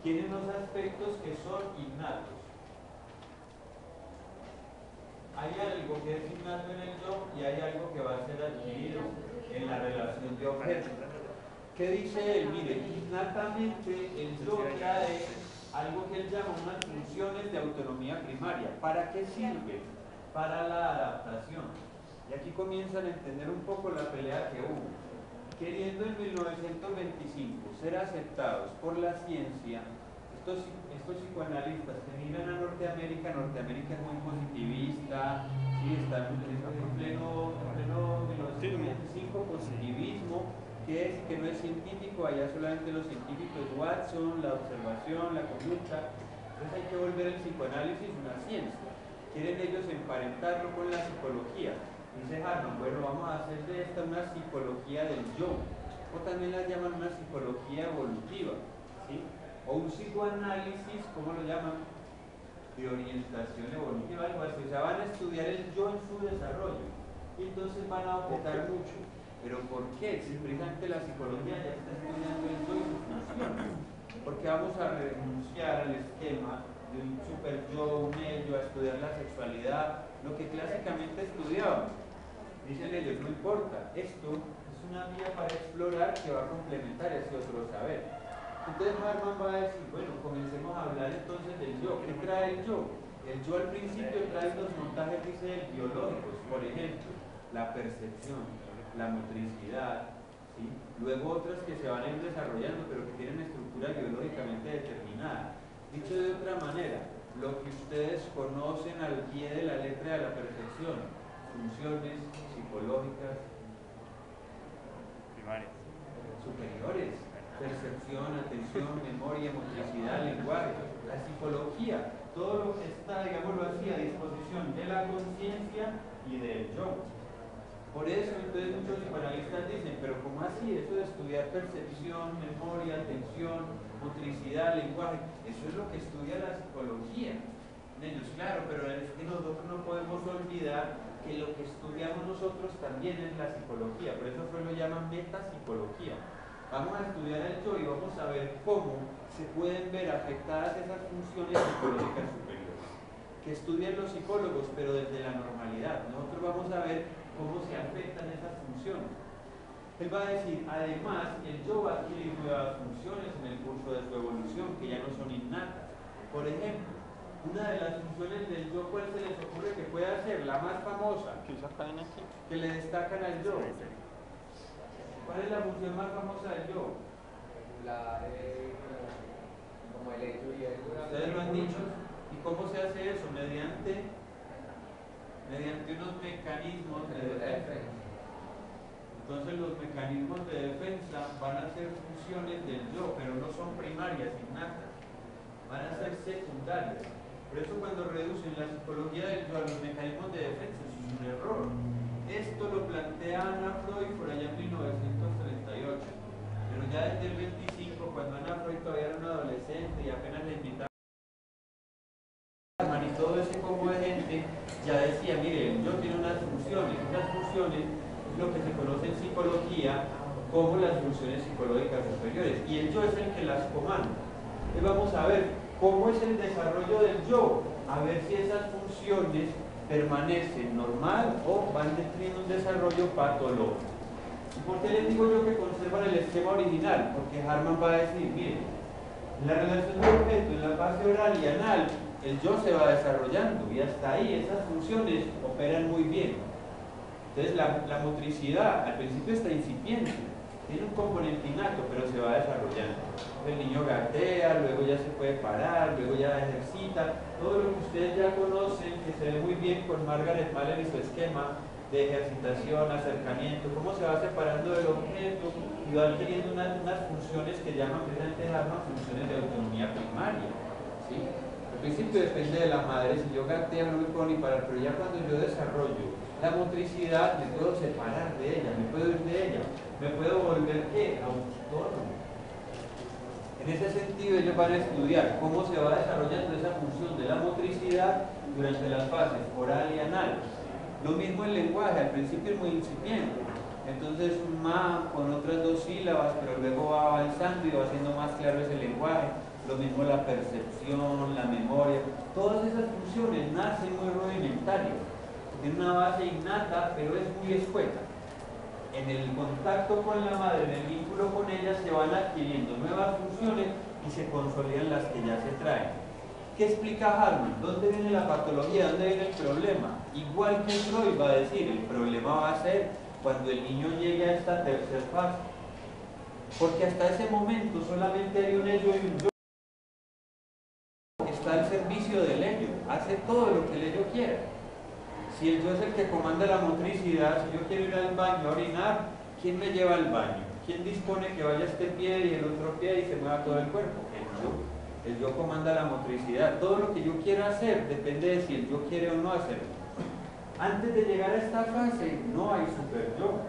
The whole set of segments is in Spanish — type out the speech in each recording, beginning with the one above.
tiene unos aspectos que son innatos. Hay algo que es innato en el yo y hay algo que va a ser adquirido en la relación de objeto. ¿Qué dice él? Mire, innatamente el yo trae algo que él llama unas funciones de autonomía primaria. ¿Para qué sirve? Para la adaptación. Y aquí comienzan a entender un poco la pelea que hubo. Queriendo en 1925 ser aceptados por la ciencia, estos psicoanalistas que miran a Norteamérica es muy positivista, sí, está en pleno 1925 positivismo, que no es científico, allá solamente los científicos, Watson, la observación, la conducta. Entonces hay que volver el psicoanálisis una ciencia. Quieren ellos emparentarlo con la psicología. Dice Harman, bueno, vamos a hacer de esta una psicología del yo, o también la llaman una psicología evolutiva, ¿sí? O un psicoanálisis, ¿cómo lo llaman? De orientación evolutiva, algo así. O sea, van a estudiar el yo en su desarrollo y entonces van a objetar mucho. ¿Pero por qué? Si precisamente la psicología ya está estudiando el yo y sus funciones. Porque vamos a renunciar al esquema de un super yo, un ello, a estudiar la sexualidad, lo que clásicamente estudiábamos. Dicen ellos, no importa, esto es una vía para explorar que va a complementar ese otro saber. Entonces Harman va a decir, bueno, comencemos a hablar entonces del yo. ¿Qué trae el yo? El yo al principio trae unos montajes, dice él, biológicos, por ejemplo, la percepción, la motricidad, ¿sí? Luego otras que se van a ir desarrollando, pero que tienen estructura biológicamente determinada. Dicho de otra manera, lo que ustedes conocen al pie de la letra de la percepción, funciones psicológicas primarias, superiores, percepción, atención, memoria, motricidad, lenguaje, la psicología, todo lo que está, digámoslo así, a disposición de la conciencia y del yo. Por eso entonces muchos psicoanalistas dicen, pero ¿cómo así? Eso de estudiar percepción, memoria, atención, motricidad, lenguaje, eso es lo que estudia la psicología. Ellos, claro, pero es que nosotros no podemos olvidar que lo que estudiamos nosotros también es la psicología, por eso lo llaman metapsicología. Vamos a estudiar el yo y vamos a ver cómo se pueden ver afectadas esas funciones psicológicas superiores que estudian los psicólogos, pero desde la normalidad. Nosotros vamos a ver cómo se afectan esas funciones. Él va a decir, además, el yo va a adquirir nuevas funciones en el curso de su evolución, que ya no son innatas. Por ejemplo, una de las funciones del yo, ¿cuál se les ocurre que pueda ser? La más famosa, que le destacan al yo. ¿Cuál es la función más famosa del yo? La como el hecho y el... Ustedes lo han dicho. ¿Y cómo se hace eso? Mediante unos mecanismos de defensa. Entonces los mecanismos de defensa van a ser funciones del yo, pero no son primarias, innatas. Van a ser secundarias. Por eso cuando reducen la psicología del yo a los mecanismos de defensa, eso es un error. Esto lo plantea Anna Freud por allá en 1938. Pero ya desde el 25, cuando Anna Freud todavía era una adolescente y apenas le invitaba y todo ese combo de gente, ya decía, mire, el yo tiene unas funciones. Esas funciones es lo que se conoce en psicología como las funciones psicológicas superiores. Y el yo es el que las comanda. Entonces vamos a ver cómo es el desarrollo del yo, a ver si esas funciones permanecen normal o van teniendo un desarrollo patológico. ¿Y por qué les digo yo que conservan el esquema original? Porque Harman va a decir, mire, la relación de objeto en la fase oral y anal, el yo se va desarrollando y hasta ahí esas funciones operan muy bien. Entonces la motricidad al principio está incipiente, tiene un componente innato, pero se va desarrollando. El niño gatea, luego ya se puede parar, luego ya ejercita, todo lo que ustedes ya conocen, que se ve muy bien con Margaret Mahler y su esquema de ejercitación, acercamiento, cómo se va separando del objeto y va adquiriendo unas funciones que llaman precisamente funciones de autonomía primaria, ¿sí? Al principio depende de la madre, si yo gateo no me puedo ni parar, pero ya cuando yo desarrollo la motricidad me puedo separar de ella, me puedo ir de ella, me puedo volver ¿qué? Autónomo. En ese sentido ellos van a estudiar cómo se va desarrollando esa función de la motricidad durante las fases oral y anal. Lo mismo el lenguaje, al principio es muy incipiente, entonces un ma con otras dos sílabas, pero luego va avanzando y va haciendo más claro ese lenguaje. Lo mismo la percepción, la memoria, todas esas funciones nacen muy rudimentarias, tienen una base innata, pero es muy escueta. En el contacto con la madre, en el vínculo con ella, se van adquiriendo nuevas funciones y se consolidan las que ya se traen. ¿Qué explica Hartmann? ¿Dónde viene la patología? ¿Dónde viene el problema? Igual que Freud va a decir, el problema va a ser cuando el niño llegue a esta tercera fase. Porque hasta ese momento solamente hay un ello y un yo. Está al servicio del ello, hace todo lo que el ello quiera. Si el yo es el que comanda la motricidad, si yo quiero ir al baño a orinar, ¿quién me lleva al baño? ¿Quién dispone que vaya este pie y el otro pie y se mueva todo el cuerpo? El yo. El yo comanda la motricidad. Todo lo que yo quiera hacer depende de si el yo quiere o no hacerlo. Antes de llegar a esta fase no hay super yo.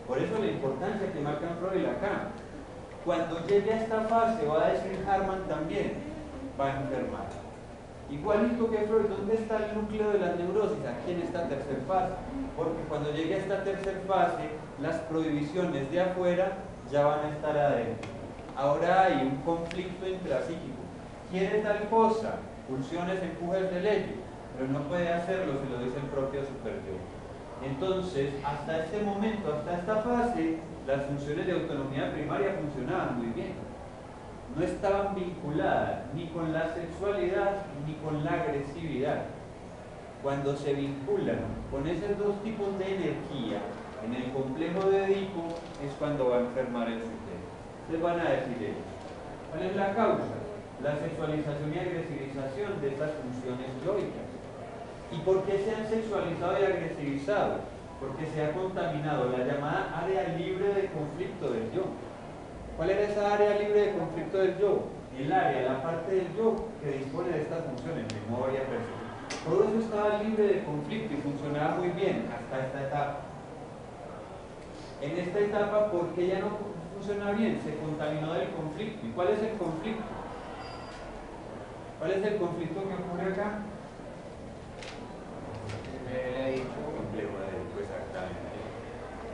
Por eso la importancia que marcan Freud y Lacan. Cuando llegue a esta fase, va a decir Hartmann también, va a enfermar. Igualito que Freud, ¿dónde está el núcleo de la neurosis? Aquí en esta tercera fase. Porque cuando llegue a esta tercera fase, las prohibiciones de afuera ya van a estar adentro. Ahora hay un conflicto intrapsíquico. Quiere tal cosa, pulsiones, empujes del ello, pero no puede hacerlo, se lo dice el propio superyo. Entonces, hasta este momento, hasta esta fase, las funciones de autonomía primaria funcionaban muy bien. No estaban vinculadas ni con la sexualidad ni con la agresividad. Cuando se vinculan con esos dos tipos de energía en el complejo de Edipo es cuando va a enfermar el sujeto. Les van a decir ellos. ¿Cuál es la causa? La sexualización y agresivización de estas funciones yoicas. ¿Y por qué se han sexualizado y agresivizado? Porque se ha contaminado la llamada área libre de conflicto del yo. ¿Cuál era esa área libre de conflicto del yo? El área, la parte del yo que dispone de estas funciones, memoria, percepción. Todo eso estaba libre de conflicto y funcionaba muy bien hasta esta etapa. En esta etapa, ¿por qué ya no funciona bien? Se contaminó del conflicto. ¿Y cuál es el conflicto? ¿Cuál es el conflicto que ocurre acá? Complejo de Edipo, exactamente.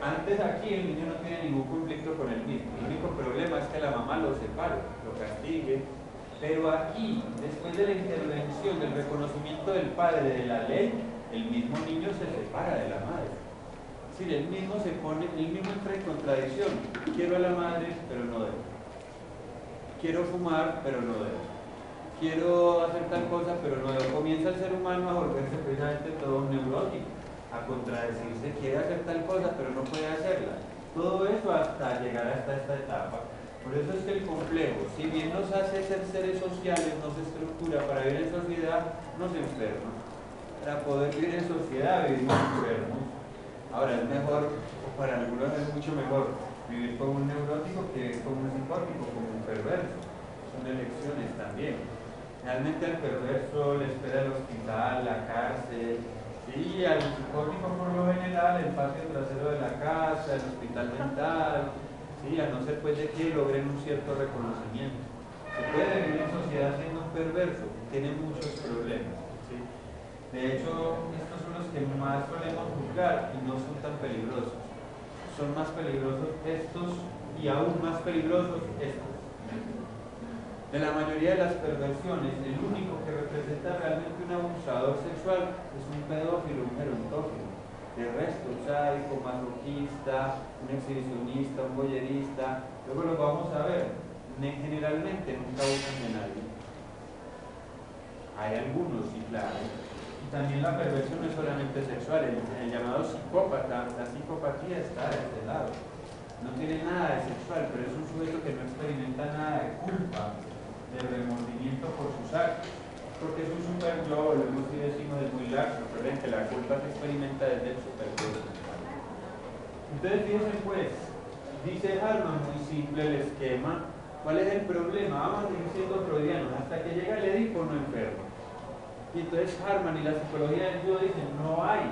Antes aquí el niño no tiene ningún conflicto con el mismo. El único problema es que la mamá lo separe, lo castigue. Pero aquí, después de la intervención, del reconocimiento del padre de la ley, el mismo niño se separa de la madre. Es decir, él mismo se pone, él mismo entra en contradicción. Quiero a la madre, pero no debo. Quiero fumar, pero no debo. Quiero hacer tal cosa, pero no debo. Comienza el ser humano a volverse precisamente todo un neurótico, a contradecirse, quiere hacer tal cosa, pero no puede hacerla. Todo eso hasta llegar hasta esta etapa. Por eso es que el complejo, si bien nos hace ser seres sociales, nos estructura para vivir en sociedad, nos enferma. Para poder vivir en sociedad, vivimos enfermos. Ahora es mejor, o para algunos es mucho mejor, vivir como un neurótico que vivir como un psicótico, como un perverso. Son elecciones también. Realmente al perverso le espera el hospital, la cárcel, sí, al psicótico por lo general, el patio trasero de la casa, el hospital mental, sí, a no ser pues de que logren un cierto reconocimiento. Se puede vivir en sociedad siendo un perverso, tiene muchos problemas. ¿Sí? De hecho, estos son los que más solemos juzgar y no son tan peligrosos. Son más peligrosos estos y aún más peligrosos estos. De la mayoría de las perversiones, el único que representa realmente un abusador sexual es un pedófilo, un gerontófilo. De resto, un sádico, masoquista, un exhibicionista, un voyerista, luego lo vamos a ver. Generalmente nunca abusan de nadie. Hay algunos, sí, claro. Y también la perversión no es solamente sexual, el llamado psicópata, la psicopatía está de este lado. No tiene nada de sexual, pero es un sujeto que no experimenta nada de culpa, de remordimiento por sus actos, porque es un super yo, lo hemos decimos es muy laxo, recuerden que la culpa se experimenta desde el super yo. Entonces fíjense pues, dice Hartmann muy simple el esquema. ¿Cuál es el problema? Vamos a seguir siendo freudianos, hasta que llega el Edipo no enfermo. Y entonces Hartmann y la psicología del yo dicen, no hay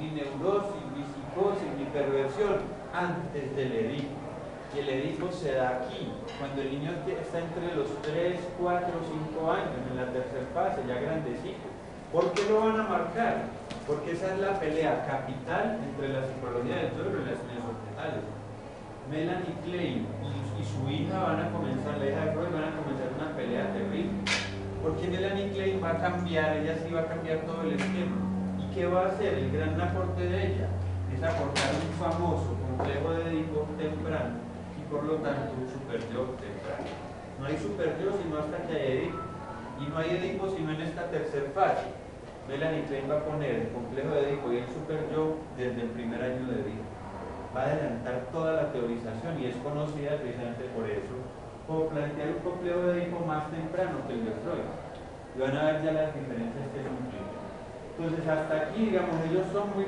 ni neurosis, ni psicosis, ni perversión antes del Edipo. Y el Edipo se da aquí, cuando el niño está entre los 3, 4, 5 años, en la tercera fase, ya grandecito. ¿Por qué lo van a marcar? Porque esa es la pelea capital entre la psicología del yo y las relaciones orbitales. Melanie Klein y su hija van a comenzar, la hija de Freud, van a comenzar una pelea terrible. Porque Melanie Klein va a cambiar, ella sí va a cambiar todo el esquema. ¿Y qué va a hacer? El gran aporte de ella es aportar un famoso complejo de Edipo temprano y por lo tanto un superyo temprano. No hay superyo sino hasta que hay Edipo. Y no hay Edipo sino en esta tercera fase. Melanie Klein va a poner el complejo de Edipo y el superyo desde el primer año de vida. Va a adelantar toda la teorización y es conocida precisamente por eso, como plantear un complejo de Edipo más temprano que el de Freud. Y van a ver ya las diferencias que eso implica. Entonces hasta aquí, digamos, ellos son muy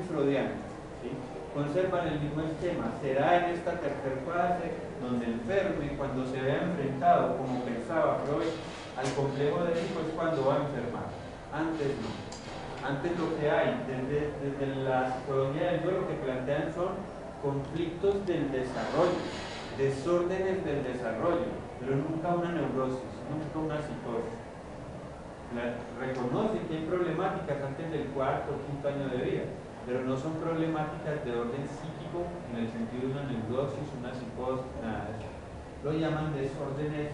freudianos, ¿sí? Conservan el mismo esquema. Será en esta tercera fase donde enferme, cuando se vea enfrentado, como pensaba Freud, al complejo de Edipo es cuando va a enfermar. Antes no. Antes lo que hay, desde la psicología del duelo, que plantean son conflictos del desarrollo, desórdenes del desarrollo, pero nunca una neurosis, nunca una psicosis. Reconoce que hay problemáticas antes del cuarto o quinto año de vida, pero no son problemáticas de orden psíquico en el sentido de una neurosis, una psicosis, nada de eso. Lo llaman desórdenes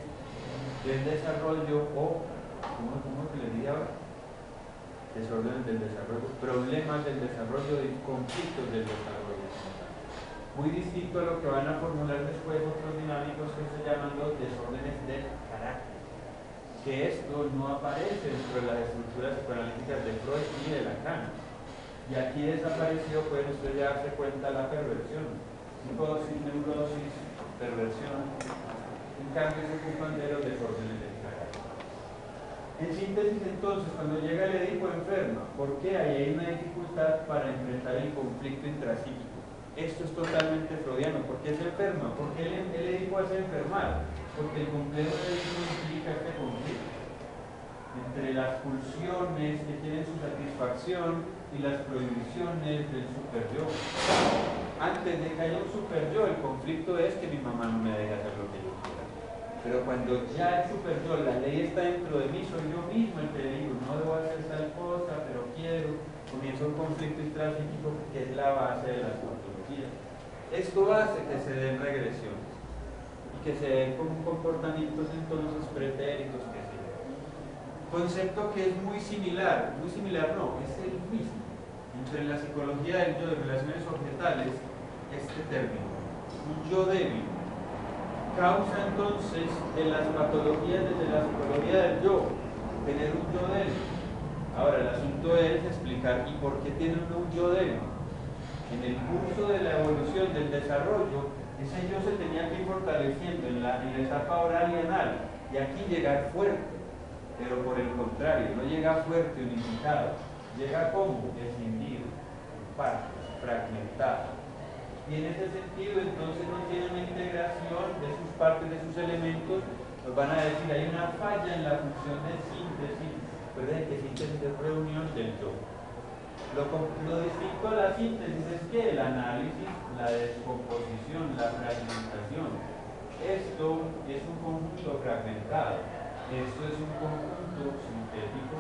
del desarrollo o, ¿cómo se les dice ahora? Desórdenes del desarrollo, problemas del desarrollo y conflictos del desarrollo. Muy distinto a lo que van a formular después otros dinámicos que se llaman los desórdenes del carácter, que esto no aparece dentro de las estructuras psicoanalíticas de Freud ni de Lacan. Y aquí desapareció, pueden ustedes ya darse cuenta, la perversión, psicosis, neurosis, perversión. En cambio se ocupan de los desórdenes del carácter. En síntesis, entonces, cuando llega el Edipo enferma, ¿por qué? Ahí hay una dificultad para enfrentar el conflicto intrapsíquico. Esto es totalmente freudiano. ¿Por qué se enferma? ¿Por qué el Edipo hace enfermar? Porque el complejo de Edipo implica este conflicto entre las pulsiones que tienen su satisfacción y las prohibiciones del superyo. Antes de que haya un superyo, el conflicto es que mi mamá no me deja hacer lo que yo quiera. Pero cuando ya el superyo, la ley está dentro de mí, soy yo mismo el que digo, no debo hacer tal cosa, pero quiero, comienza un conflicto intrapsíquico que es la base de las patologías. Esto hace que se den regresiones y que se den como comportamientos entonces pretéritos que se den. Concepto que es muy similar no, es el mismo entre la psicología del yo y relaciones objetales, este término, un yo débil. Causa entonces de las patologías desde la psicología del yo, tener un yo débil. Ahora el asunto es explicar ¿y por qué tiene un yo débil? En el curso de la evolución del desarrollo, ese yo se tenía que ir fortaleciendo en la etapa oral y anal, y aquí llegar fuerte, pero por el contrario, no llega fuerte, unificado, llega como escindido, en partes, fragmentado. Y en ese sentido entonces no tiene una integración de sus partes, de sus elementos. Nos van a decir, hay una falla en la función de síntesis. Recuerden que síntesis es reunión del yo. Lo distinto a la síntesis es que el análisis, la descomposición, la fragmentación. Esto es un conjunto fragmentado, esto es un conjunto sintético,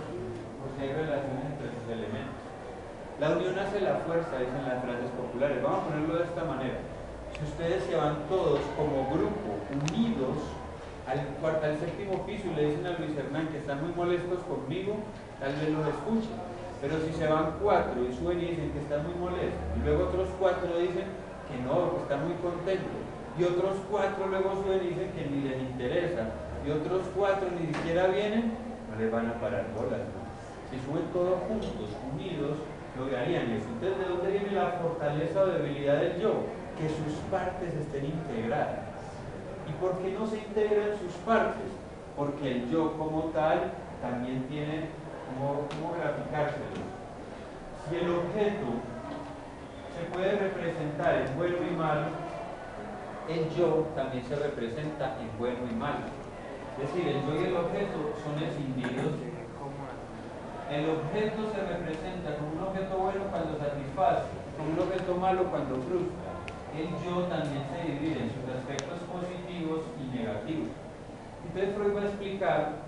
porque hay relaciones entre sus elementos. La unión hace la fuerza, dicen las frases populares. Vamos a ponerlo de esta manera. Si ustedes se van todos como grupo, unidos, al séptimo piso y le dicen a Luis Hernán que están muy molestos conmigo, tal vez los escuchen. Pero si se van 4 y suben y dicen que están muy molestos, y luego otros 4 dicen que no, que están muy contentos, y otros 4 luego suben y dicen que ni les interesa, y otros 4 ni siquiera vienen, no les van a parar bolas, ¿no? Si suben todos juntos, unidos, lograrían eso. Entonces, ¿de dónde viene la fortaleza o debilidad del yo? Que sus partes estén integradas. ¿Y por qué no se integran sus partes? Porque el yo como tal también tiene cómo graficárselo. Si el objeto se puede representar en bueno y malo, el yo también se representa en bueno y malo. Es decir, el yo y el objeto son escindidos. El objeto se representa como un objeto bueno cuando satisface, como un objeto malo cuando frustra. El yo también se divide en sus aspectos positivos y negativos. Entonces Freud va a explicar